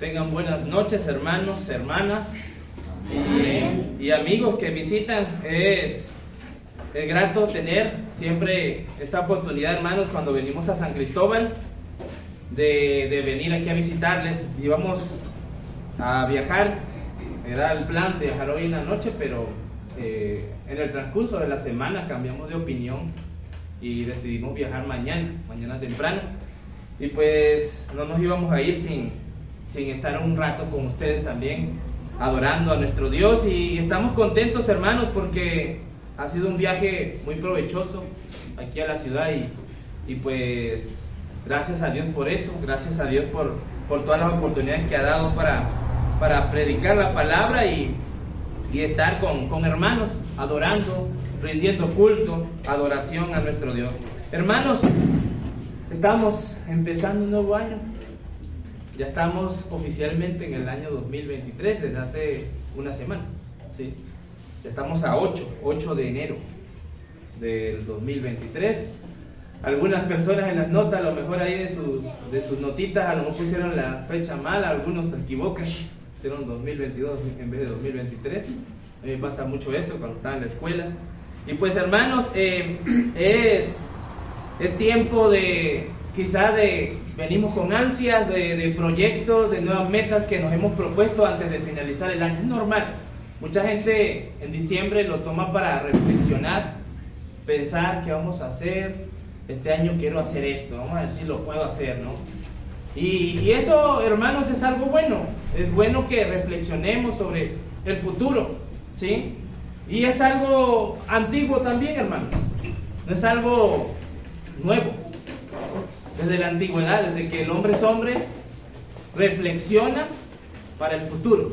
Tengan buenas noches, hermanos, hermanas y amigos que visitan. Es grato tener siempre esta oportunidad, hermanos, cuando venimos a San Cristóbal, de venir aquí a visitarles. Íbamos a viajar, era el plan de viajar hoy en la noche, pero en el transcurso de la semana cambiamos de opinión y decidimos viajar mañana temprano. Y pues no nos íbamos a ir sin estar un rato con ustedes también, adorando a nuestro Dios. Y estamos contentos, hermanos, porque ha sido un viaje muy provechoso aquí a la ciudad y pues gracias a Dios por eso, gracias a Dios por todas las oportunidades que ha dado para predicar la palabra y estar con hermanos, adorando, rindiendo culto, adoración a nuestro Dios. Hermanos, estamos empezando un nuevo año. Ya estamos oficialmente en el año 2023 desde hace una semana, ¿sí? Ya estamos a 8 de enero del 2023. Algunas personas en las notas, a lo mejor ahí de sus notitas, a lo mejor pusieron la fecha mal, algunos se equivocan, hicieron 2022 en vez de 2023. A mí me pasa mucho eso cuando estaba en la escuela. Y pues, hermanos, es tiempo venimos con ansias de proyectos, de nuevas metas que nos hemos propuesto antes de finalizar el año. Es normal. Mucha gente en diciembre lo toma para reflexionar, pensar qué vamos a hacer. Este año quiero hacer esto, vamos a ver si lo puedo hacer, ¿no? Y eso, hermanos, es algo bueno. Es bueno que reflexionemos sobre el futuro, ¿sí? Y es algo antiguo también, hermanos. No es algo nuevo. Desde la antigüedad, desde que el hombre es hombre, reflexiona para el futuro,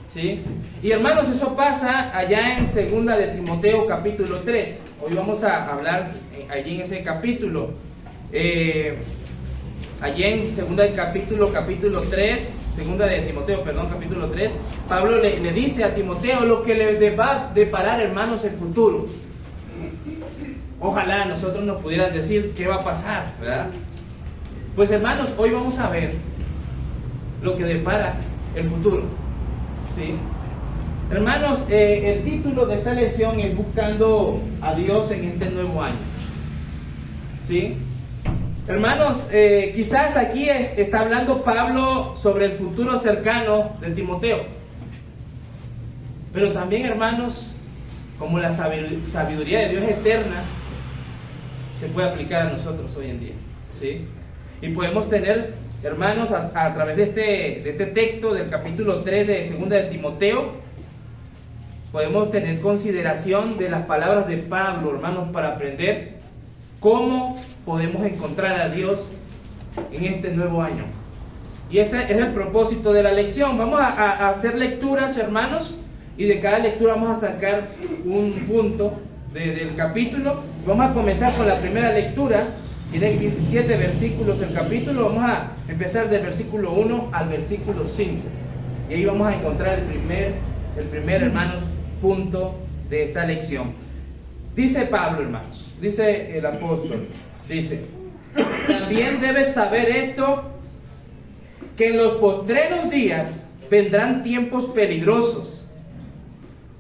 ¿sí? Y hermanos, eso pasa allá en segunda de Timoteo capítulo 3. Hoy vamos a hablar allí en ese capítulo. Allí en segunda de capítulo 3, segunda de Timoteo, perdón, capítulo 3, Pablo le dice a Timoteo lo que le va a deparar, hermanos, el futuro. Ojalá nosotros nos pudieran decir qué va a pasar, ¿verdad? Pues, hermanos, hoy vamos a ver lo que depara el futuro, ¿sí? Hermanos, el título de esta lección es Buscando a Dios en este nuevo año, ¿sí? Hermanos, quizás aquí está hablando Pablo sobre el futuro cercano de Timoteo, pero también, hermanos, como la sabiduría de Dios es eterna, se puede aplicar a nosotros hoy en día, ¿sí? Y podemos tener, hermanos, a través de este texto del capítulo 3 de segunda de Timoteo, podemos tener consideración de las palabras de Pablo, hermanos, para aprender cómo podemos encontrar a Dios en este nuevo año. Y este es el propósito de la lección. Vamos a hacer lecturas, hermanos, y de cada lectura vamos a sacar un punto del capítulo. Vamos a comenzar con la primera lectura. Tiene 17 versículos el capítulo. Vamos a empezar del versículo 1 al versículo 5. Y ahí vamos a encontrar el primer, hermanos, punto de esta lección. Dice Pablo, hermanos, dice el apóstol, dice: también debes saber esto, que en los postreros días vendrán tiempos peligrosos,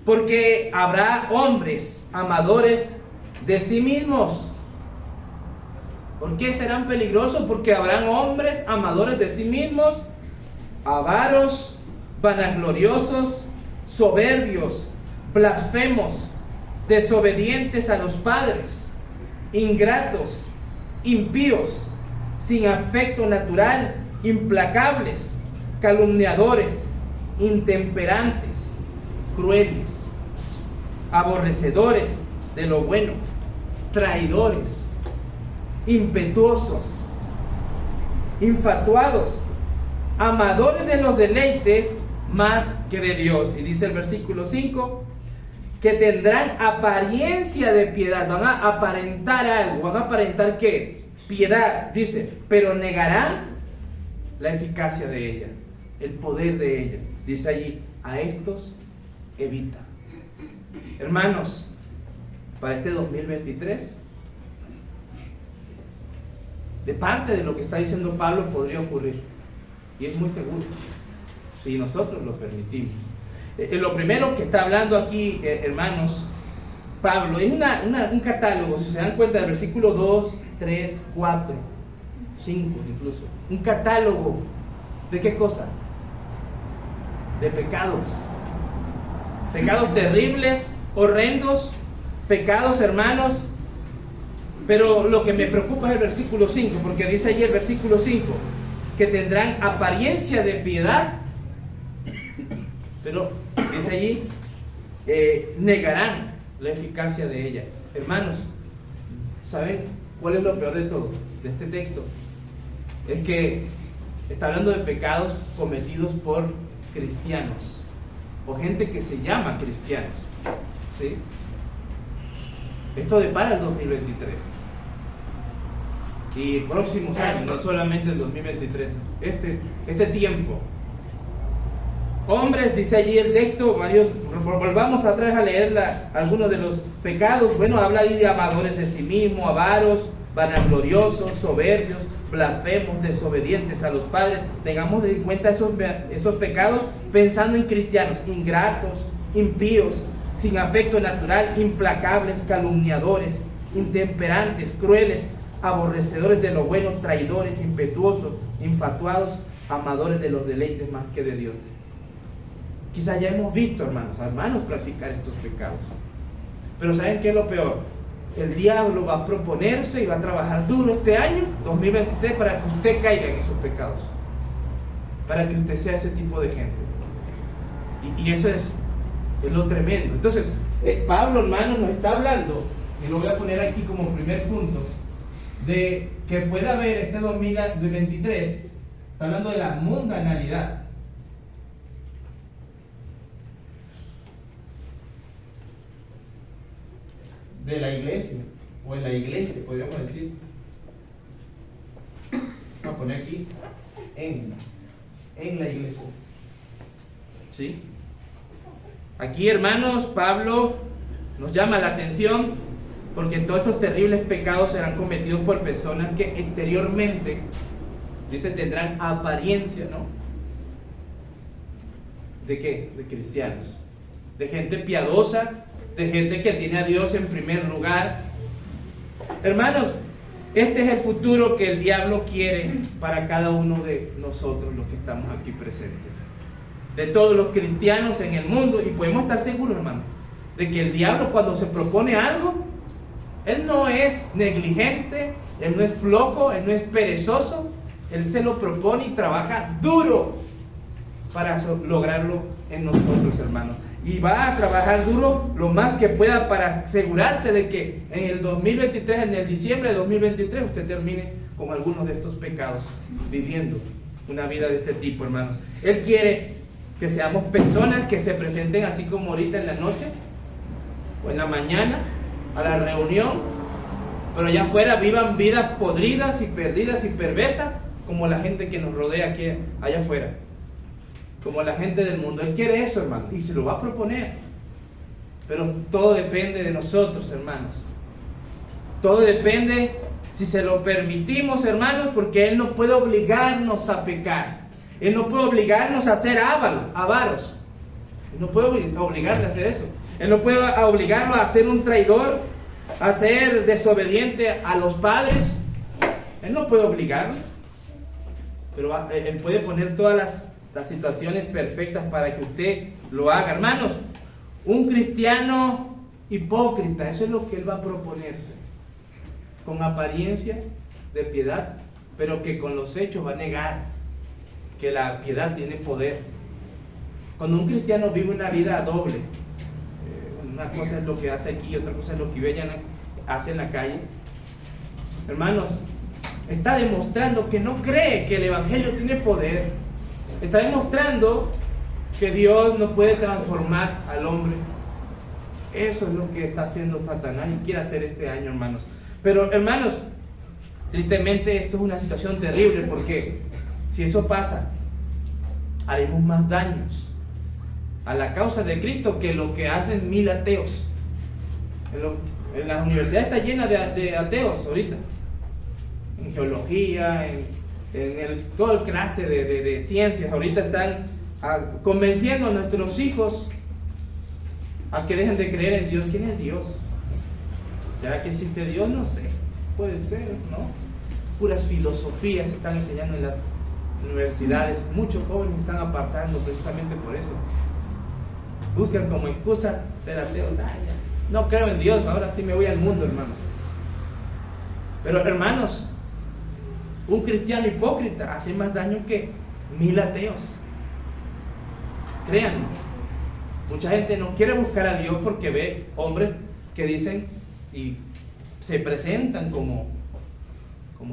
porque habrá hombres amadores de sí mismos. ¿Por qué serán peligrosos? Porque habrán hombres amadores de sí mismos, avaros, vanagloriosos, soberbios, blasfemos, desobedientes a los padres, ingratos, impíos, sin afecto natural, implacables, calumniadores, intemperantes, crueles, aborrecedores de lo bueno, traidores, impetuosos, infatuados, amadores de los deleites más que de Dios. Y dice el versículo 5, que tendrán apariencia de piedad, van a aparentar algo, van a aparentar ¿qué? Piedad, dice, pero negarán la eficacia de ella, el poder de ella. Dice allí, a estos evita. Hermanos, para este 2023, de parte de lo que está diciendo Pablo, podría ocurrir. Y es muy seguro, si nosotros lo permitimos. Lo primero que está hablando aquí, hermanos, Pablo, es un catálogo, si se dan cuenta, del versículo 2, 3, 4, 5 incluso. Un catálogo, ¿de qué cosa? De pecados. Pecados terribles, horrendos, pecados, hermanos. Pero lo que me preocupa es el versículo 5, porque dice allí el versículo 5, que tendrán apariencia de piedad, pero dice allí, negarán la eficacia de ella. Hermanos, ¿saben cuál es lo peor de todo, de este texto? Es que está hablando de pecados cometidos por cristianos, o gente que se llama cristianos, ¿sí? Esto depara el 2023 y próximos años, no solamente el 2023, este tiempo. Hombres, dice allí el texto, volvamos atrás a leer algunos de los pecados. Bueno, habla ahí de amadores de sí mismos, avaros, vanagloriosos, soberbios, blasfemos, desobedientes a los padres. Tengamos en cuenta esos pecados pensando en cristianos, ingratos, impíos, sin afecto natural, implacables, calumniadores, intemperantes, crueles, aborrecedores de lo bueno, traidores, impetuosos, infatuados, amadores de los deleites más que de Dios. Quizás ya hemos visto, hermanos, practicar estos pecados. Pero ¿saben qué es lo peor? El diablo va a proponerse y va a trabajar duro este año, 2023, para que usted caiga en esos pecados. Para que usted sea ese tipo de gente. Y eso es lo tremendo. Entonces, Pablo, hermanos, nos está hablando, y lo voy a poner aquí como primer punto, de que puede haber este 2023, está hablando de la mundanalidad. De la iglesia, o en la iglesia, podríamos decir. Vamos a poner aquí, en la iglesia. ¿Sí? Aquí, hermanos, Pablo nos llama la atención porque todos estos terribles pecados serán cometidos por personas que exteriormente, dice, tendrán apariencia, ¿no? ¿De qué? De cristianos, de gente piadosa, de gente que tiene a Dios en primer lugar. Hermanos, este es el futuro que el diablo quiere para cada uno de nosotros, los que estamos aquí presentes, de todos los cristianos en el mundo. Y podemos estar seguros, hermanos, de que el diablo, cuando se propone algo, él no es negligente, él no es flojo, él no es perezoso. Él se lo propone y trabaja duro para lograrlo en nosotros, hermanos. Y va a trabajar duro lo más que pueda para asegurarse de que en el 2023, en el diciembre de 2023, usted termine con algunos de estos pecados, viviendo una vida de este tipo, hermanos. Él quiere que seamos personas que se presenten así como ahorita en la noche o en la mañana a la reunión, pero allá afuera vivan vidas podridas y perdidas y perversas como la gente que nos rodea aquí allá afuera, como la gente del mundo. Él quiere eso, hermano, y se lo va a proponer. Pero todo depende de nosotros, hermanos. Todo depende si se lo permitimos, hermanos, porque Él no puede obligarnos a pecar. Él no puede obligarnos a ser avaros. Él no puede obligarle a hacer eso. Él no puede obligarlo a ser un traidor, a ser desobediente a los padres. Él no puede obligarlo. Pero Él puede poner todas las situaciones perfectas para que usted lo haga. Hermanos, un cristiano hipócrita, eso es lo que él va a proponerse, con apariencia de piedad, pero que con los hechos va a negar que la piedad tiene poder. Cuando un cristiano vive una vida doble, una cosa es lo que hace aquí, otra cosa es lo que hace en la calle, hermanos, está demostrando que no cree que el evangelio tiene poder. Está demostrando que Dios no puede transformar al hombre. Eso es lo que está haciendo Satanás y quiere hacer este año, hermanos. Pero, hermanos, tristemente esto es una situación terrible, porque si eso pasa, haremos más daños a la causa de Cristo que lo que hacen 1000 ateos. En las universidades está llena de ateos ahorita, en geología, toda clase de ciencias. Ahorita están convenciendo a nuestros hijos a que dejen de creer en Dios. ¿Quién es Dios? ¿Será que existe Dios? No sé. Puede ser, ¿no? Puras filosofías se están enseñando en las universidades. Muchos jóvenes están apartando precisamente por eso. Buscan como excusa ser ateos. No creo en Dios, ahora sí me voy al mundo, hermanos. Pero hermanos, un cristiano hipócrita hace más daño que 1000 ateos. Créanme, mucha gente no quiere buscar a Dios porque ve hombres que dicen y se presentan como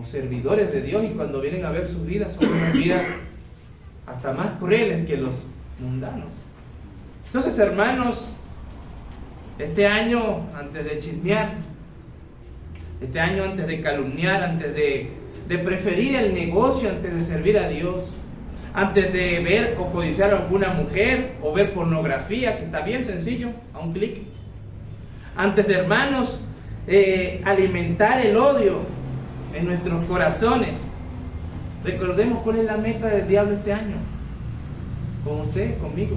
servidores de Dios, y cuando vienen a ver sus vidas son unas vidas hasta más crueles que los mundanos. Entonces, hermanos, este año, antes de chismear, este año antes de calumniar, antes de preferir el negocio antes de servir a Dios, antes de ver o codiciar a alguna mujer o ver pornografía, que está bien sencillo, a un clic, antes de, hermanos, alimentar el odio en nuestros corazones, recordemos cuál es la meta del diablo este año, con usted, conmigo.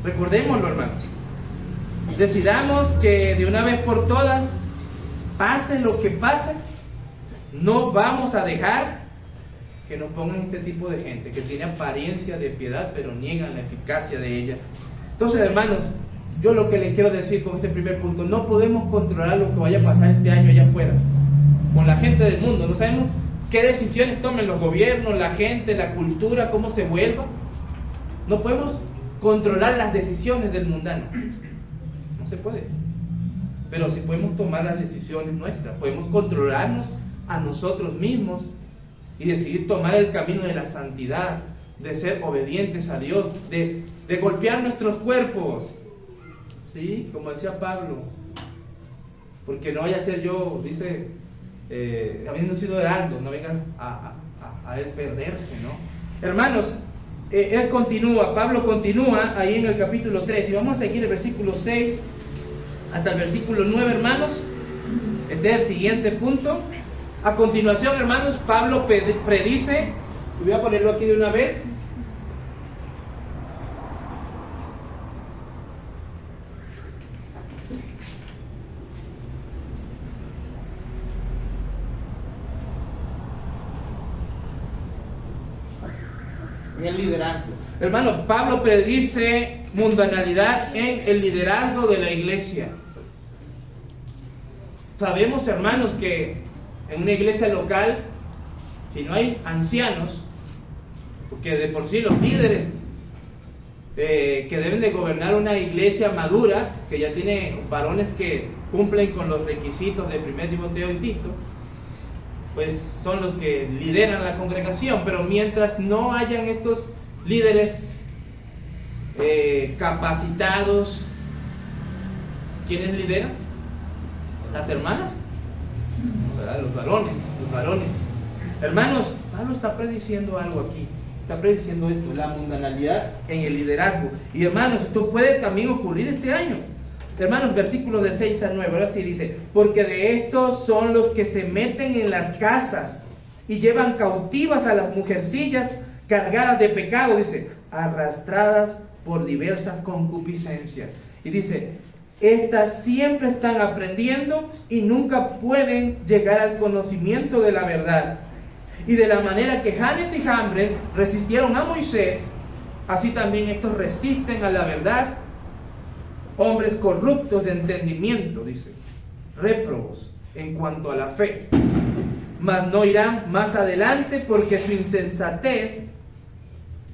Recordémoslo, hermanos. Decidamos que de una vez por todas, pase lo que pase, no vamos a dejar que nos pongan este tipo de gente que tiene apariencia de piedad pero niegan la eficacia de ella. Entonces, hermanos, yo lo que les quiero decir con este primer punto: no podemos controlar lo que vaya a pasar este año allá afuera con la gente del mundo. No sabemos qué decisiones tomen los gobiernos, la gente, la cultura, cómo se vuelva. No podemos controlar las decisiones del mundano, no se puede. Pero sí podemos tomar las decisiones nuestras, podemos controlarnos a nosotros mismos y decidir tomar el camino de la santidad, de ser obedientes a Dios, de golpear nuestros cuerpos, ¿sí? Como decía Pablo, porque no vaya a ser yo, dice, habiendo sido heraldo, no venga a él perderse, ¿no? Hermanos, él continúa, Pablo continúa ahí en el capítulo 3, y vamos a seguir el versículo 6 hasta el versículo 9, hermanos. Este es el siguiente punto. A continuación, hermanos, Pablo predice, voy a ponerlo aquí de una vez. En el liderazgo. Hermano, Pablo predice mundanalidad en el liderazgo de la iglesia. Sabemos, hermanos, que en una iglesia local, si no hay ancianos, porque de por sí los líderes que deben de gobernar una iglesia madura, que ya tiene varones que cumplen con los requisitos de 1 Timoteo y Tito, pues son los que lideran la congregación. Pero mientras no hayan estos líderes capacitados, ¿quiénes lideran? Las hermanas, ¿verdad? Los varones. Hermanos, Pablo está prediciendo algo aquí. Está prediciendo esto, la mundanalidad en el liderazgo. Y hermanos, esto puede también ocurrir este año. Hermanos, versículos del 6 al 9, ahora sí dice: porque de estos son los que se meten en las casas y llevan cautivas a las mujercillas cargadas de pecado, dice, arrastradas por diversas concupiscencias. Y dice: estas siempre están aprendiendo y nunca pueden llegar al conocimiento de la verdad. Y de la manera que Janes y Jambres resistieron a Moisés, así también estos resisten a la verdad. Hombres corruptos de entendimiento, dice, réprobos en cuanto a la fe, mas no irán más adelante, porque su insensatez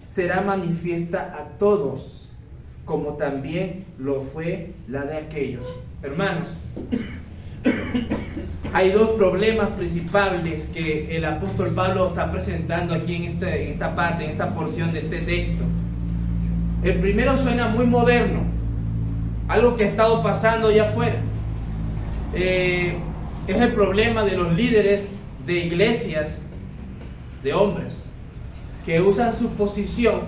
será manifiesta a todos, como también lo fue la de aquellos. Hermanos, hay dos problemas principales que el apóstol Pablo está presentando aquí en esta parte, en esta porción de este texto. El primero suena muy moderno, algo que ha estado pasando allá afuera. Es el problema de los líderes de iglesias, de hombres, que usan su posición,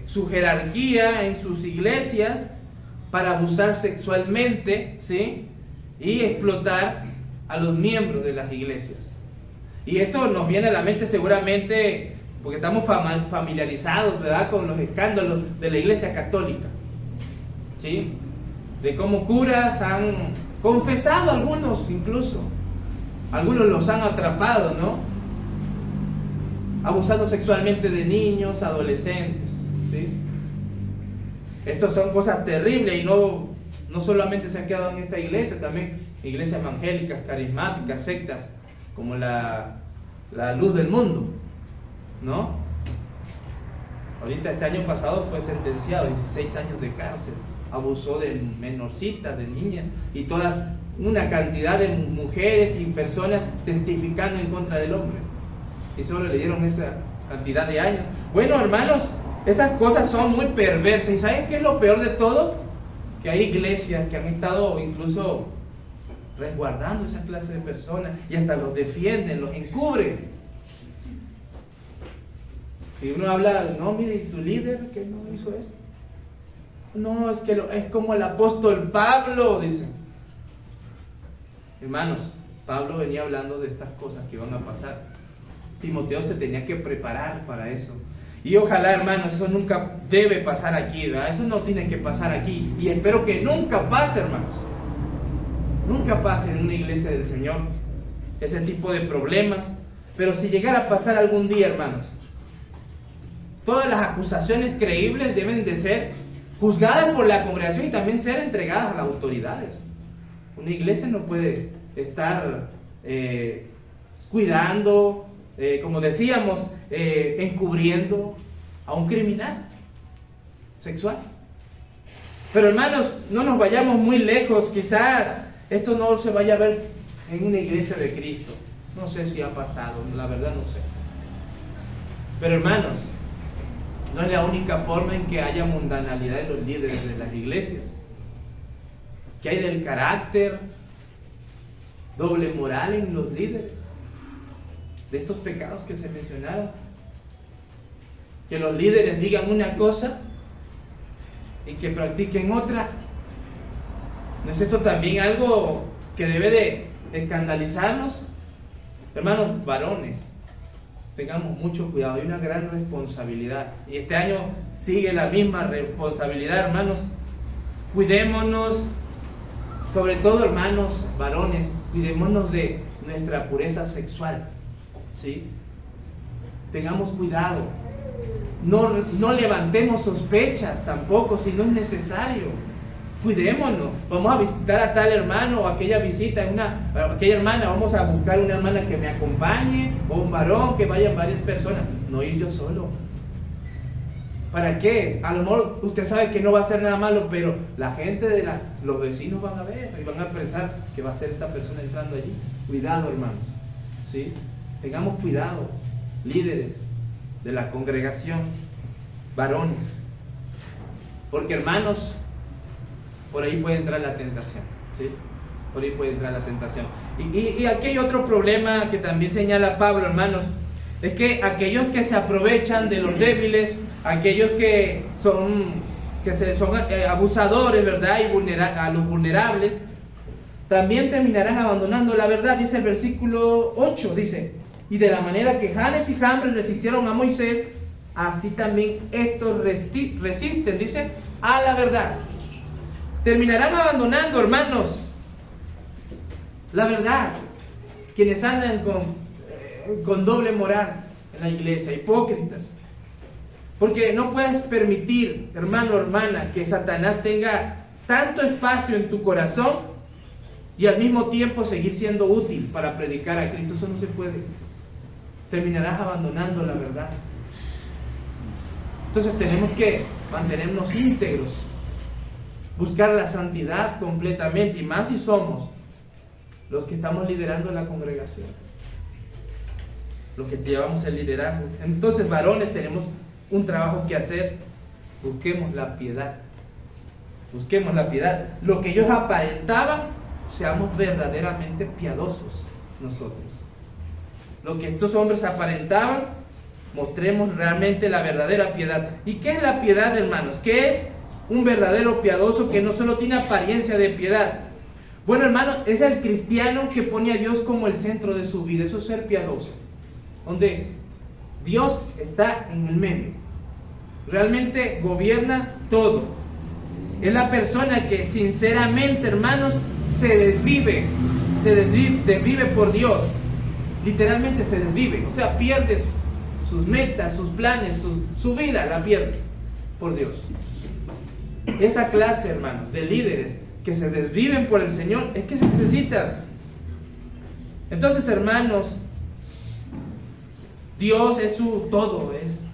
su jerarquía en sus iglesias para abusar sexualmente, ¿sí? Y explotar a los miembros de las iglesias. Y esto nos viene a la mente seguramente porque estamos familiarizados, ¿verdad?, con los escándalos de la Iglesia Católica, ¿sí? De cómo curas han confesado, algunos incluso, algunos los han atrapado, ¿no?, abusando sexualmente de niños, adolescentes, ¿sí? Estas son cosas terribles y no solamente se han quedado en esta iglesia, también iglesias evangélicas, carismáticas, sectas, como la Luz del Mundo, ¿no? Ahorita este año pasado fue sentenciado a 16 años de cárcel, abusó de menorcitas, de niñas, y todas, una cantidad de mujeres y personas testificando en contra del hombre, y solo le dieron esa cantidad de años. Bueno, hermanos, esas cosas son muy perversas. ¿Y saben qué es lo peor de todo? Que hay iglesias que han estado incluso resguardando esa clase de personas y hasta los defienden, los encubren. Si uno habla, no, mire, ¿tu líder que no hizo esto? No, es que es como el apóstol Pablo, dicen. Hermanos, Pablo venía hablando de estas cosas que iban a pasar. Timoteo se tenía que preparar para eso. Y ojalá, hermanos, eso nunca debe pasar aquí, ¿verdad? Eso no tiene que pasar aquí. Y espero que nunca pase, hermanos. Nunca pase en una iglesia del Señor ese tipo de problemas. Pero si llegara a pasar algún día, hermanos, todas las acusaciones creíbles deben de ser juzgadas por la congregación y también ser entregadas a las autoridades. Una iglesia no puede estar cuidando, como decíamos, encubriendo a un criminal sexual. Pero hermanos, no nos vayamos muy lejos. Quizás esto no se vaya a ver en una iglesia de Cristo. No sé si ha pasado, la verdad no sé. Pero hermanos, no es la única forma en que haya mundanalidad en los líderes de las iglesias. ¿Qué hay del carácter, doble moral en los líderes? De estos pecados que se mencionaron. Que los líderes digan una cosa y que practiquen otra. ¿No es esto también algo que debe de escandalizarnos? Hermanos varones, tengamos mucho cuidado, hay una gran responsabilidad. Y este año sigue la misma responsabilidad, hermanos. Cuidémonos, sobre todo, hermanos varones, cuidémonos de nuestra pureza sexual, ¿sí? Tengamos cuidado. No levantemos sospechas tampoco si no es necesario. Cuidémonos. Vamos a visitar a tal hermano o aquella visita, aquella hermana, vamos a buscar una hermana que me acompañe o un varón, que vayan varias personas. No ir yo solo. ¿Para qué? A lo mejor usted sabe que no va a hacer nada malo, pero la gente de los vecinos van a ver y van a pensar que va a ser esta persona entrando allí. Cuidado, hermanos, ¿sí? Tengamos cuidado, líderes de la congregación, varones, porque, hermanos, por ahí puede entrar la tentación, ¿sí? Por ahí puede entrar la tentación. Y aquí hay otro problema que también señala Pablo, hermanos, es que aquellos que se aprovechan de los débiles, aquellos que son abusadores, ¿verdad? Y a los vulnerables, también terminarán abandonando la verdad. Dice el versículo 8, dice: y de la manera que Janes y Jambres resistieron a Moisés, así también estos resisten, dice, a la verdad. Terminarán abandonando, hermanos, la verdad. Quienes andan con doble moral en la iglesia, hipócritas. Porque no puedes permitir, hermano o hermana, que Satanás tenga tanto espacio en tu corazón y al mismo tiempo seguir siendo útil para predicar a Cristo. Eso no se puede. Terminarás abandonando la verdad. Entonces tenemos que mantenernos íntegros, buscar la santidad completamente, y más si somos los que estamos liderando la congregación, los que llevamos el liderazgo. Entonces, varones, tenemos un trabajo que hacer. Busquemos la piedad. Busquemos la piedad. Lo que ellos aparentaban, seamos verdaderamente piadosos nosotros. Lo que estos hombres aparentaban, mostremos realmente la verdadera piedad. ¿Y qué es la piedad, hermanos? ¿Qué es un verdadero piadoso que no solo tiene apariencia de piedad? Bueno, hermanos, es el cristiano que pone a Dios como el centro de su vida. Eso es ser piadoso. donde Dios está en el medio. Realmente gobierna todo. Es la persona que sinceramente, hermanos, se desvive por Dios. Literalmente se desvive, o sea, pierde sus metas, sus planes, su vida la pierde por Dios. Esa clase, hermanos, de líderes que se desviven por el Señor es que se necesitan. Entonces, hermanos, Dios es su todo, es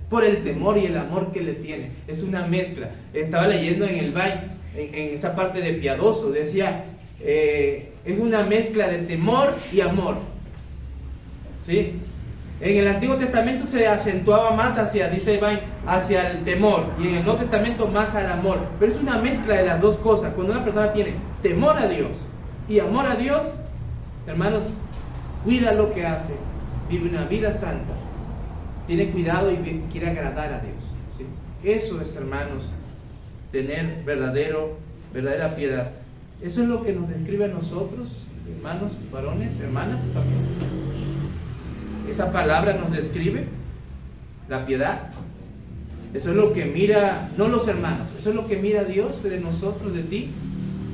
por el temor y el amor que le tiene. Es una mezcla. Estaba leyendo en el Valle, en esa parte de piadoso, decía, es una mezcla de temor y amor. ¿Sí? En el Antiguo Testamento se acentuaba más hacia, dice Iván, hacia el temor, y en el Nuevo Testamento más al amor. Pero es una mezcla de las dos cosas. Cuando una persona tiene temor a Dios y amor a Dios, hermanos, cuida lo que hace, vive una vida santa, tiene cuidado y quiere agradar a Dios. ¿Sí? Eso es, hermanos, tener verdadera piedad. Eso es lo que nos describe a nosotros, hermanos, varones, hermanas, también. Esa palabra nos describe la piedad. Eso es lo que mira, no los hermanos, eso es lo que mira Dios de nosotros, de ti,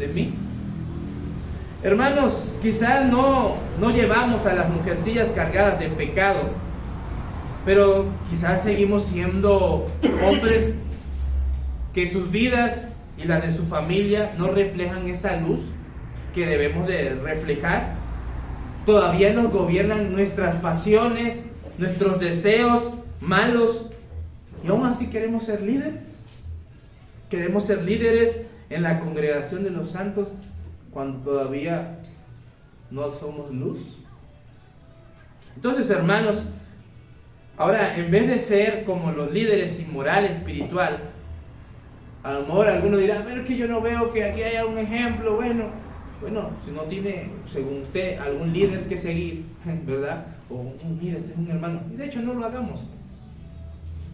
de mí. Hermanos, quizás no llevamos a las mujercillas cargadas de pecado, pero quizás seguimos siendo hombres que sus vidas y las de su familia no reflejan esa luz que debemos de reflejar. Todavía nos gobiernan nuestras pasiones, nuestros deseos malos, y aún así queremos ser líderes. Queremos ser líderes en la congregación de los santos cuando todavía no somos luz. Entonces, hermanos, ahora en vez de ser como los líderes sin moral espiritual, a lo mejor alguno dirá, pero es que yo no veo que aquí haya un ejemplo. Bueno, si no tiene, según usted, algún líder que seguir, ¿verdad? O mire, este es un hermano. Y de hecho no lo hagamos.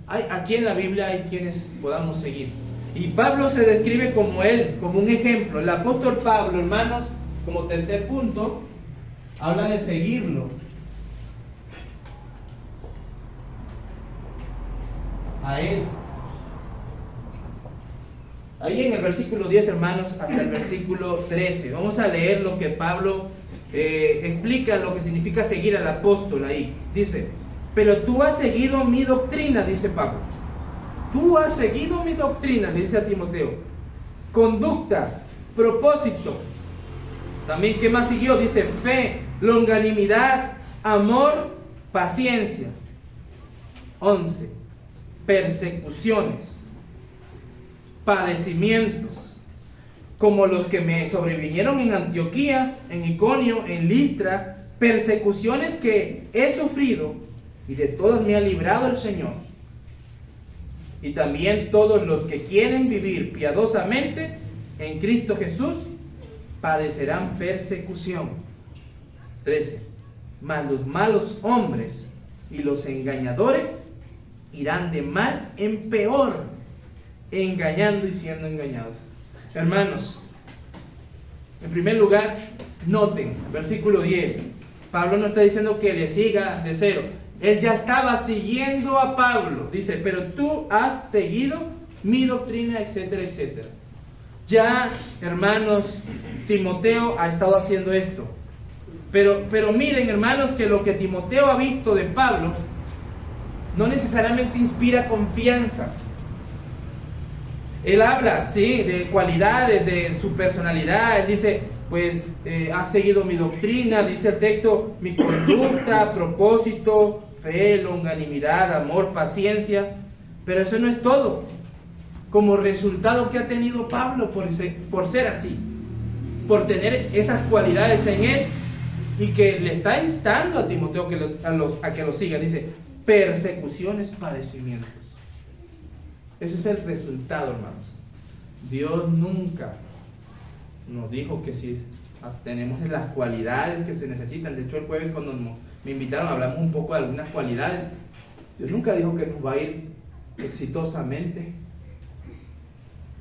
Aquí en la Biblia hay quienes podamos seguir. Y Pablo se describe como él, como un ejemplo. El apóstol Pablo, hermanos, como tercer punto, habla de seguirlo. A él. Ahí en el versículo 10, hermanos, hasta el versículo 13. Vamos a leer lo que Pablo explica, lo que significa seguir al apóstol ahí. Dice, pero tú has seguido mi doctrina, dice Pablo. Tú has seguido mi doctrina, le dice a Timoteo. Conducta, propósito. También, ¿qué más siguió? Dice, fe, longanimidad, amor, paciencia. 11. Persecuciones, padecimientos, como los que me sobrevinieron en Antioquía, en Iconio, en Listra, persecuciones que he sufrido, y de todas me ha librado el Señor. Y también todos los que quieren vivir piadosamente en Cristo Jesús padecerán persecución. 13. Mas los malos hombres y los engañadores irán de mal en peor, engañando y siendo engañados. Hermanos, en primer lugar, noten, versículo 10, Pablo no está diciendo que le siga de cero. Él ya estaba siguiendo a Pablo. Dice, pero tú has seguido mi doctrina, etcétera, etcétera. Ya, hermanos, Timoteo ha estado haciendo esto. Pero miren, hermanos, que lo que Timoteo ha visto de Pablo no necesariamente inspira confianza. Él habla, sí, de cualidades, de su personalidad. Él dice, pues, ha seguido mi doctrina, dice el texto, mi conducta, propósito, fe, longanimidad, amor, paciencia. Pero eso no es todo. Como resultado que ha tenido Pablo por ser así, por tener esas cualidades en él, y que le está instando a Timoteo a que lo siga. Dice, persecuciones, padecimientos. Ese es el resultado, hermanos. Dios nunca nos dijo que si tenemos las cualidades que se necesitan. De hecho, el jueves cuando me invitaron hablamos un poco de algunas cualidades. Dios nunca dijo que nos va a ir exitosamente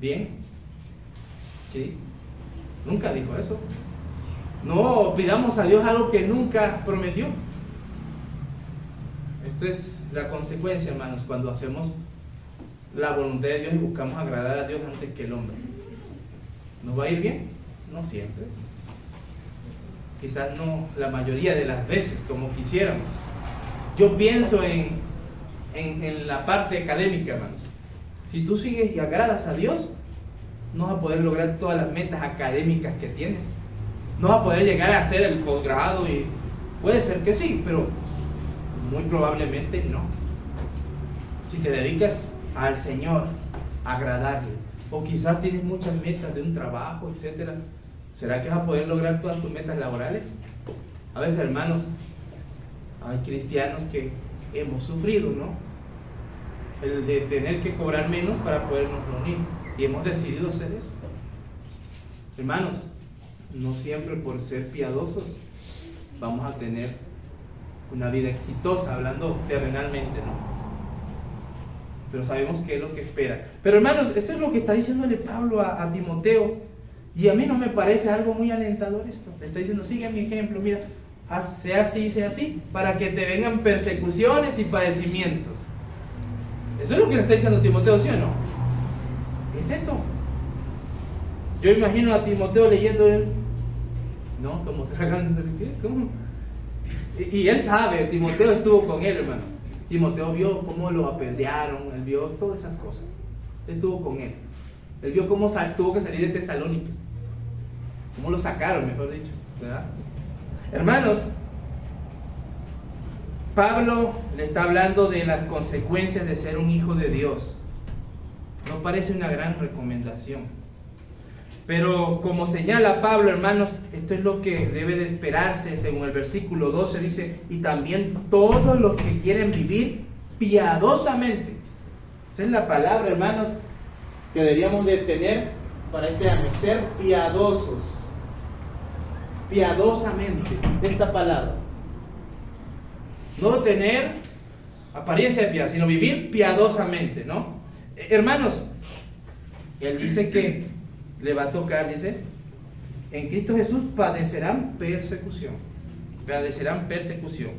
bien. ¿Sí? Nunca dijo eso. No pidamos a Dios algo que nunca prometió. Esto es la consecuencia, hermanos, cuando hacemos la voluntad de Dios y buscamos agradar a Dios antes que el hombre. ¿Nos va a ir bien? No siempre. Quizás no la mayoría de las veces como quisiéramos. Yo pienso en la parte académica, hermanos. Si tú sigues y agradas a Dios, no vas a poder lograr todas las metas académicas que tienes. No vas a poder llegar a hacer el posgrado y puede ser que sí, pero muy probablemente no. Si te dedicas al Señor, a agradarle, o quizás tienes muchas metas de un trabajo, etcétera, ¿será que vas a poder lograr todas tus metas laborales? A veces, hermanos, hay cristianos que hemos sufrido, ¿no? El de tener que cobrar menos para podernos reunir, y hemos decidido hacer eso. Hermanos, no siempre por ser piadosos vamos a tener una vida exitosa, hablando terrenalmente, ¿no? Pero sabemos qué es lo que espera. Pero hermanos, esto es lo que está diciéndole Pablo a Timoteo, y a mí no me parece algo muy alentador esto. Le está diciendo, sigue mi ejemplo, mira, sea así, para que te vengan persecuciones y padecimientos. Eso es lo que le está diciendo Timoteo, ¿sí o no? Es eso. Yo imagino a Timoteo leyendo él, ¿no? Como tragándose, ¿qué? ¿Cómo? Y él sabe, Timoteo estuvo con él, hermano. Timoteo vio cómo lo apedrearon, él vio todas esas cosas. Él estuvo con él. Él vio cómo tuvo que salir de Tesalónicas. Cómo lo sacaron, mejor dicho, ¿verdad? Hermanos, Pablo le está hablando de las consecuencias de ser un hijo de Dios. No parece una gran recomendación, pero como señala Pablo, hermanos, esto es lo que debe de esperarse. Según el versículo 12 dice, y también todos los que quieren vivir piadosamente. Esa es la palabra, hermanos, que deberíamos de tener para este año, ser piadosos. Piadosamente, esta palabra. No tener apariencia de piedad, sino vivir piadosamente, ¿no? Hermanos, él dice que le va a tocar, dice, en Cristo Jesús padecerán persecución. Padecerán persecución.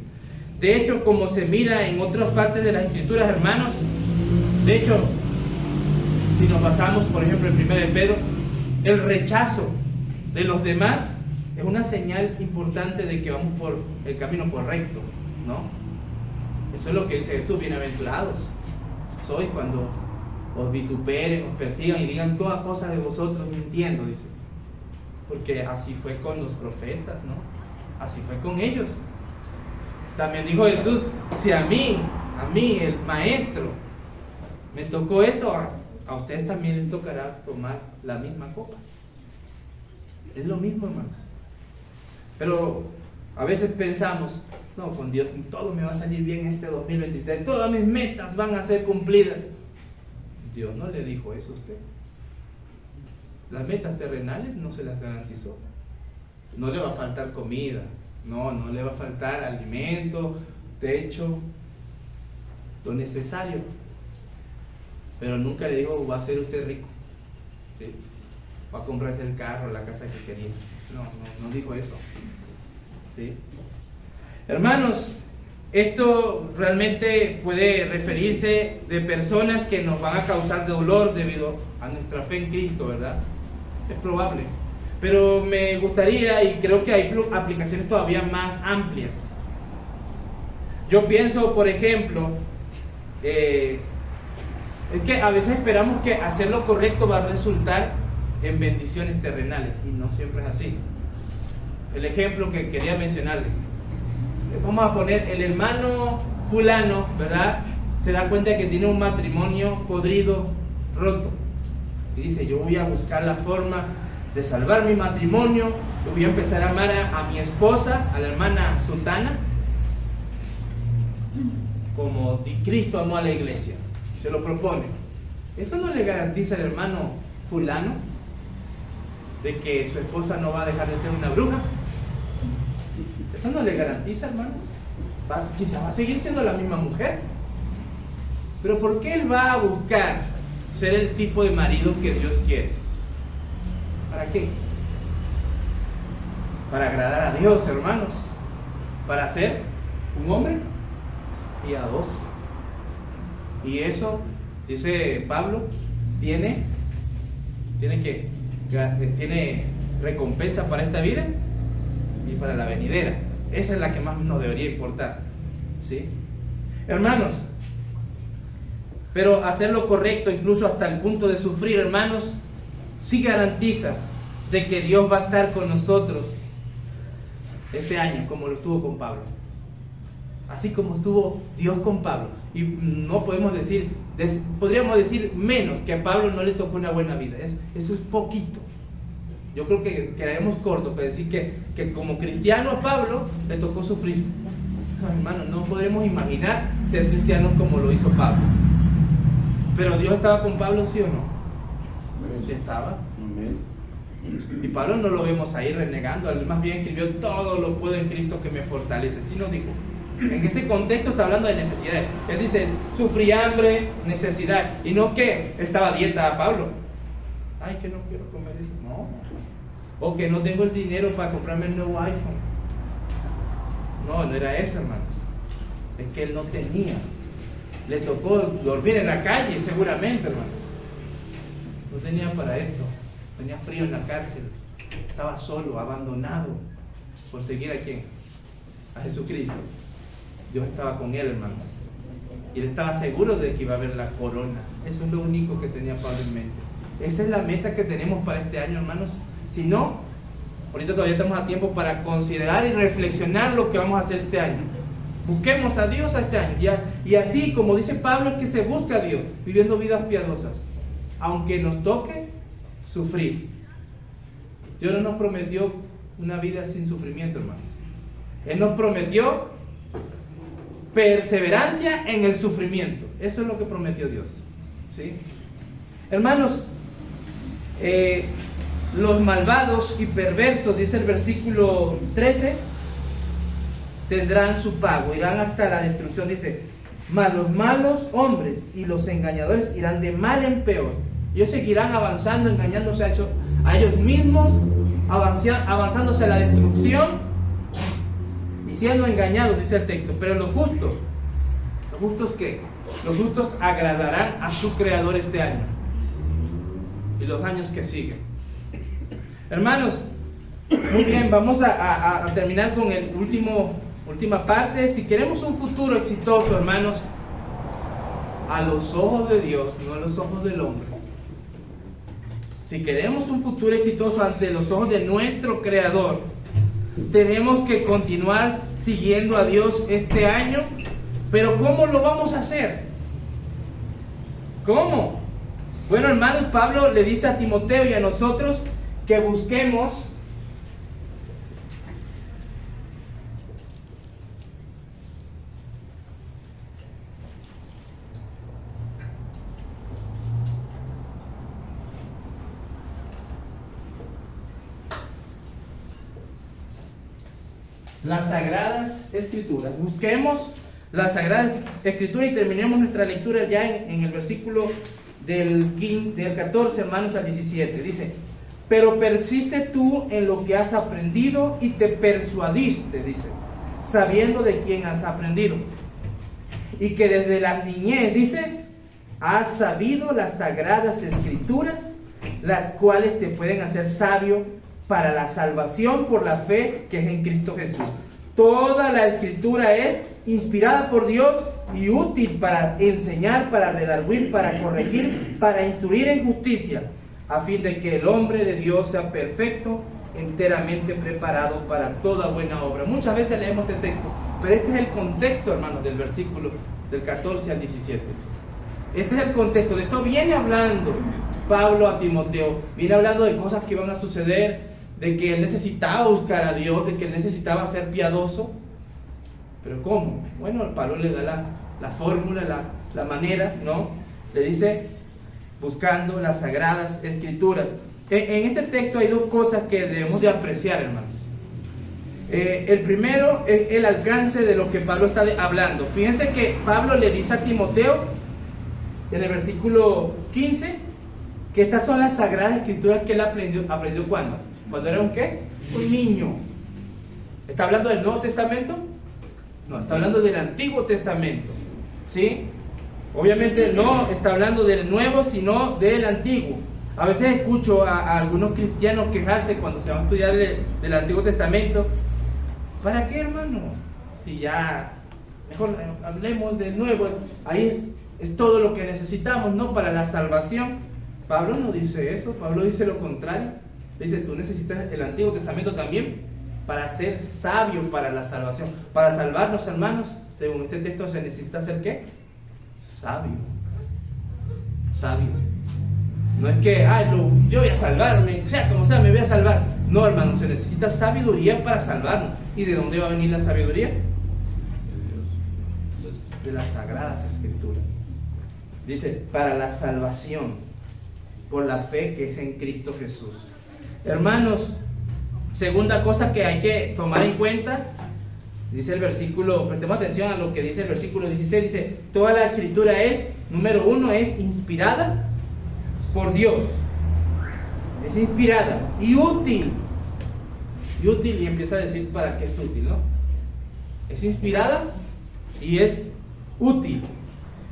De hecho, como se mira en otras partes de las Escrituras, hermanos, de hecho, si nos basamos, por ejemplo, en 1 de Pedro, el rechazo de los demás es una señal importante de que vamos por el camino correcto, ¿no? Eso es lo que dice Jesús, bienaventurados sois cuando os vituperen, os persigan y digan toda cosa de vosotros mintiendo, dice. Porque así fue con los profetas, ¿no? Así fue con ellos. También dijo Jesús, si a mí, el maestro, me tocó esto, a ustedes también les tocará tomar la misma copa. Es lo mismo, hermanos. Pero a veces pensamos, no, con Dios todo me va a salir bien este 2023, todas mis metas van a ser cumplidas. Dios no le dijo eso a usted. Las metas terrenales no se las garantizó. No le va a faltar comida, no le va a faltar alimento, techo, lo necesario. Pero nunca le dijo, va a ser usted rico, ¿sí? Va a comprarse el carro, la casa que quería. No dijo eso, ¿sí? Hermanos, esto realmente puede referirse de personas que nos van a causar dolor debido a nuestra fe en Cristo, ¿verdad? Es probable. Pero me gustaría, y creo que hay aplicaciones todavía más amplias. Yo pienso, por ejemplo, es que a veces esperamos que hacer lo correcto va a resultar en bendiciones terrenales, y no siempre es así. El ejemplo que quería mencionarles, vamos a poner, el hermano fulano, ¿verdad? Se da cuenta que tiene un matrimonio podrido, roto, y dice, yo voy a buscar la forma de salvar mi matrimonio, yo voy a empezar a amar a mi esposa, a la hermana Sutana, como Cristo amó a la iglesia. Se lo propone. ¿Eso no le garantiza al hermano fulano de que su esposa no va a dejar de ser una bruja? Eso no le garantiza, hermanos. Quizá va a seguir siendo la misma mujer, pero ¿por qué él va a buscar ser el tipo de marido que Dios quiere? ¿Para qué? Para agradar a Dios, hermanos. ¿Para ser un hombre? piadoso. Y eso, dice Pablo, tiene recompensa para esta vida y para la venidera. Esa es la que más nos debería importar, ¿sí? Hermanos, pero hacer lo correcto, incluso hasta el punto de sufrir, hermanos, sí garantiza de que Dios va a estar con nosotros este año, como lo estuvo con Pablo. Así como estuvo Dios con Pablo. Y no podemos decir, podríamos decir menos, que a Pablo no le tocó una buena vida. Eso es poquito. Yo creo que quedaremos cortos para decir que como cristiano a Pablo le tocó sufrir. No, hermano, no podemos imaginar ser cristianos como lo hizo Pablo. Pero Dios estaba con Pablo, ¿sí o no? Sí estaba. Y Pablo no lo vemos ahí renegando, más bien escribió: todo lo puedo en Cristo que me fortalece. Sí nos dijo. En ese contexto está hablando de necesidades. Él dice: sufrí hambre, necesidad. Y no que estaba a dieta a Pablo. Ay, que no quiero comer eso. No. O que no tengo el dinero para comprarme el nuevo iPhone. No era eso, hermanos. Es que él no tenía. Le tocó dormir en la calle, seguramente, hermanos. No tenía para esto. Tenía frío en la cárcel. Estaba solo, abandonado. Por seguir a ¿quién? A Jesucristo. Dios estaba con él, hermanos. Y él estaba seguro de que iba a haber la corona. Eso es lo único que tenía Pablo en mente. Esa es la meta que tenemos para este año, hermanos. Si no, ahorita todavía estamos a tiempo para considerar y reflexionar lo que vamos a hacer este año. Busquemos a Dios a este año. Y así, como dice Pablo, es que se busca a Dios, viviendo vidas piadosas. Aunque nos toque sufrir. Dios no nos prometió una vida sin sufrimiento, hermanos. Él nos prometió perseverancia en el sufrimiento. Eso es lo que prometió Dios, ¿sí? Hermanos, los malvados y perversos, dice el versículo 13, tendrán su pago, irán hasta la destrucción. Dice: mas los malos hombres y los engañadores irán de mal en peor. Ellos seguirán avanzando, engañándose a ellos mismos, avanzándose a la destrucción y siendo engañados, dice el texto. Pero los justos ¿qué? Los justos agradarán a su Creador este año y los años que siguen. Hermanos, muy bien, vamos a terminar con el última parte. Si queremos un futuro exitoso, hermanos, a los ojos de Dios, no a los ojos del hombre. Si queremos un futuro exitoso ante los ojos de nuestro Creador, tenemos que continuar siguiendo a Dios este año. Pero ¿cómo lo vamos a hacer? ¿Cómo? Bueno, hermanos, Pablo le dice a Timoteo y a nosotros que busquemos las Sagradas Escrituras. Busquemos las Sagradas Escrituras y terminemos nuestra lectura ya en el versículo del 14, hermanos, al 17. Dice: pero persiste tú en lo que has aprendido y te persuadiste, dice, sabiendo de quién has aprendido. Y que desde la niñez, dice, has sabido las Sagradas Escrituras, las cuales te pueden hacer sabio para la salvación por la fe que es en Cristo Jesús. Toda la Escritura es inspirada por Dios y útil para enseñar, para redarguir, para corregir, para instruir en justicia, a fin de que el hombre de Dios sea perfecto, enteramente preparado para toda buena obra. Muchas veces leemos este texto, pero este es el contexto, hermanos, del versículo del 14 al 17. Este es el contexto. De esto viene hablando Pablo a Timoteo. Viene hablando de cosas que van a suceder, de que él necesitaba buscar a Dios, de que él necesitaba ser piadoso. ¿Pero cómo? Bueno, Pablo le da la fórmula, la manera, ¿no? Le dice: buscando las Sagradas Escrituras. En este texto hay dos cosas que debemos de apreciar, hermanos. El primero es el alcance de lo que Pablo está hablando. Fíjense que Pablo le dice a Timoteo, en el versículo 15, que estas son las Sagradas Escrituras que él aprendió ¿cuándo? ¿Cuando era un qué? Un niño. ¿Está hablando del Nuevo Testamento? No, está hablando del Antiguo Testamento, ¿sí? Obviamente no está hablando del Nuevo, sino del Antiguo. A veces escucho a algunos cristianos quejarse cuando se va a estudiar del Antiguo Testamento. ¿Para qué, hermano? Si ya, mejor hablemos del Nuevo, ahí es todo lo que necesitamos, ¿no? Para la salvación. Pablo no dice eso, Pablo dice lo contrario. Dice, tú necesitas el Antiguo Testamento también para ser sabio para la salvación. Para salvarnos, hermanos, según este texto se necesita ser ¿qué? Sabio. Sabio. No es que, yo voy a salvarme, o sea, como sea, me voy a salvar. No, hermano, se necesita sabiduría para salvarnos. ¿Y de dónde va a venir la sabiduría? De las Sagradas Escrituras. Dice, para la salvación, por la fe que es en Cristo Jesús. Hermanos, segunda cosa que hay que tomar en cuenta, dice el versículo, prestemos atención a lo que dice el versículo 16, dice, toda la Escritura es, número 1, es inspirada por Dios. Es inspirada y útil. Y útil, y empieza a decir para qué es útil, ¿no? Es inspirada y es útil.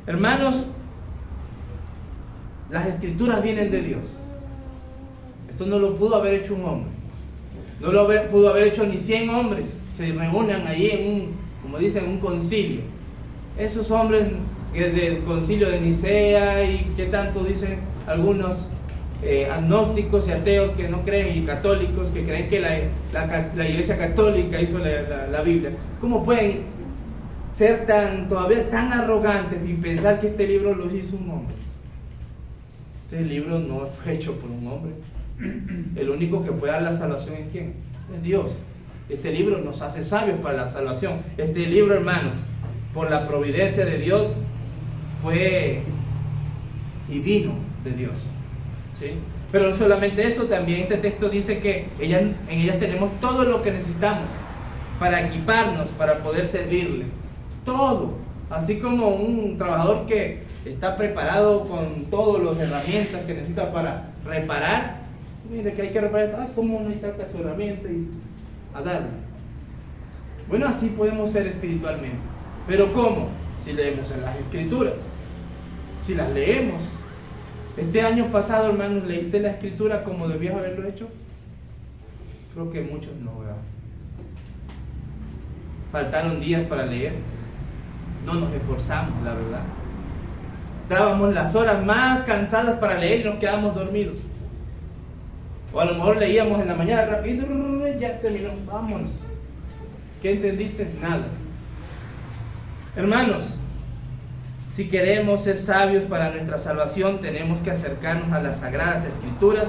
Hermanos, las Escrituras vienen de Dios. Esto no lo pudo haber hecho un hombre. No lo pudo haber hecho ni 100 hombres. Se reúnan ahí en como dicen, un concilio. Esos hombres del concilio de Nicea y que tanto dicen algunos agnósticos y ateos que no creen, y católicos que creen que la Iglesia Católica hizo la Biblia. ¿Cómo pueden ser todavía tan arrogantes y pensar que este libro lo hizo un hombre? Este libro no fue hecho por un hombre. El único que puede dar la salvación es ¿quién? Es Dios. Este libro nos hace sabios para la salvación. Este libro, hermanos, por la providencia de Dios, fue y vino de Dios, ¿sí? Pero no solamente eso, también este texto dice que en ellas tenemos todo lo que necesitamos para equiparnos, para poder servirle. Todo. Así como un trabajador que está preparado con todas las herramientas que necesita para reparar. Mire que hay que reparar, ¿cómo uno saca su herramienta y a darle? Bueno, así podemos ser espiritualmente. Pero ¿cómo? Si leemos en las Escrituras. Si las leemos. Este año pasado, hermanos, ¿leíste la Escritura como debías haberlo hecho? Creo que muchos no, ¿verdad? Faltaron días para leer. No nos esforzamos, la verdad. Dábamos las horas más cansadas para leer y nos quedábamos dormidos. O a lo mejor leíamos en la mañana rápido, ya terminó, vámonos. ¿Qué entendiste? Nada. Hermanos, si queremos ser sabios para nuestra salvación, tenemos que acercarnos a las Sagradas Escrituras,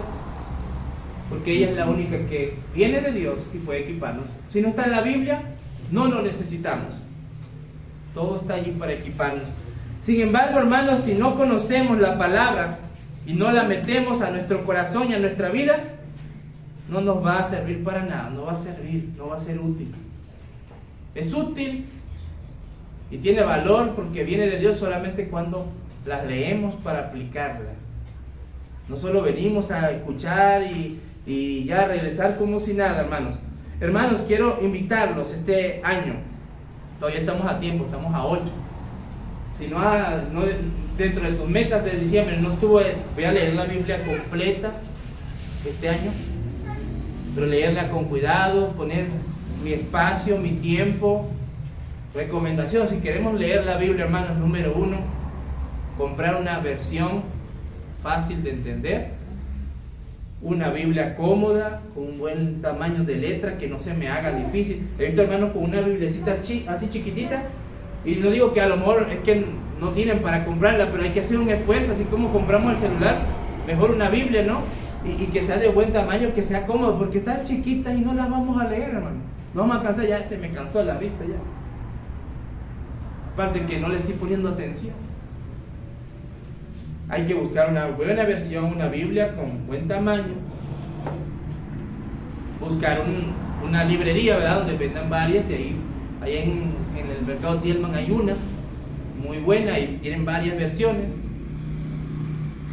porque ella es la única que viene de Dios y puede equiparnos. Si no está en la Biblia, no lo necesitamos. Todo está allí para equiparnos. Sin embargo, hermanos, si no conocemos la palabra y no la metemos a nuestro corazón y a nuestra vida, no nos va a servir para nada, no va a servir, no va a ser útil. Es útil y tiene valor porque viene de Dios solamente cuando las leemos para aplicarla. No solo venimos a escuchar y ya regresar como si nada, hermanos. Hermanos, quiero invitarlos este año. Todavía estamos a tiempo, estamos a 8. Si no, dentro de tus metas de diciembre no estuve, voy a leer la Biblia completa este año, pero leerla con cuidado, poner mi espacio, mi tiempo. Recomendación, si queremos leer la Biblia, hermanos, número 1, comprar una versión fácil de entender, una Biblia cómoda, con un buen tamaño de letra, que no se me haga difícil. He visto hermanos con una biblecita así chiquitita, y no digo que a lo mejor es que no tienen para comprarla, pero hay que hacer un esfuerzo, así como compramos el celular, mejor una Biblia, ¿no? Y que sea de buen tamaño, que sea cómodo, porque están chiquitas y no las vamos a leer, hermano. No vamos a cansar, ya se me cansó la vista ya. Aparte que no le estoy poniendo atención. Hay que buscar una buena versión, una Biblia con buen tamaño. Buscar una librería, ¿verdad? Donde vendan varias, y ahí en el mercado Tielman hay una muy buena y tienen varias versiones.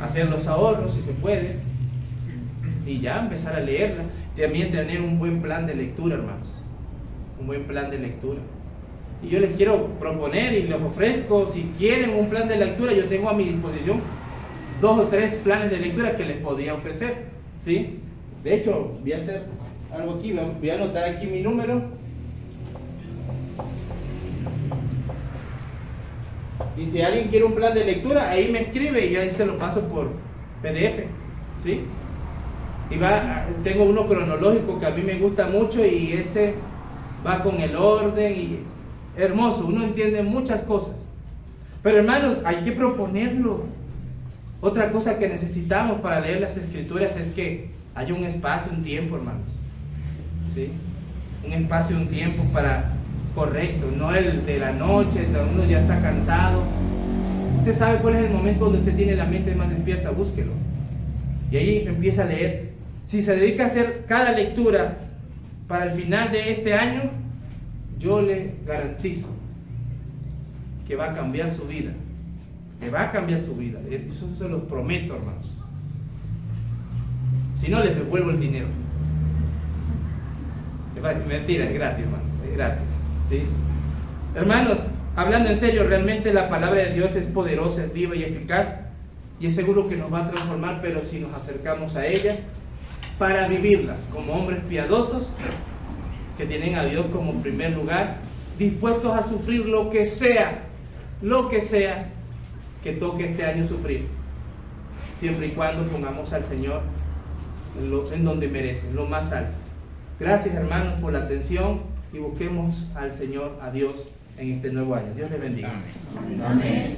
Hacer los ahorros si se puede y ya empezar a leerla. También tener un buen plan de lectura, hermanos. Un buen plan de lectura. Y yo les quiero proponer y les ofrezco, si quieren un plan de lectura, yo tengo a mi disposición 2 o 3 planes de lectura que les podía ofrecer, ¿sí? De hecho, voy a hacer algo aquí, voy a anotar aquí mi número. Y si alguien quiere un plan de lectura, ahí me escribe y ahí se lo paso por PDF, ¿sí? Y tengo uno cronológico que a mí me gusta mucho y ese va con el orden y hermoso, uno entiende muchas cosas. Pero hermanos, hay que proponerlo. Otra cosa que necesitamos para leer las Escrituras es que haya un espacio, un tiempo, hermanos, ¿sí? Un espacio, un tiempo correcto, no el de la noche, donde uno ya está cansado. Usted sabe cuál es el momento donde usted tiene la mente más despierta, búsquelo. Y ahí empieza a leer. Si se dedica a hacer cada lectura para el final de este año, yo le garantizo que va a cambiar su vida. Le va a cambiar su vida. Eso se los prometo, hermanos. Si no, les devuelvo el dinero. Mentira, es gratis, hermano. Es gratis, ¿sí? Hermanos, hablando en serio, realmente la palabra de Dios es poderosa, es viva y eficaz. Y es seguro que nos va a transformar, pero si nos acercamos a ella para vivirlas como hombres piadosos que tienen a Dios como primer lugar, dispuestos a sufrir lo que sea que toque este año sufrir, siempre y cuando pongamos al Señor en donde merece, en lo más alto. Gracias, hermanos, por la atención y busquemos al Señor, a Dios, en este nuevo año. Dios les bendiga. Amén.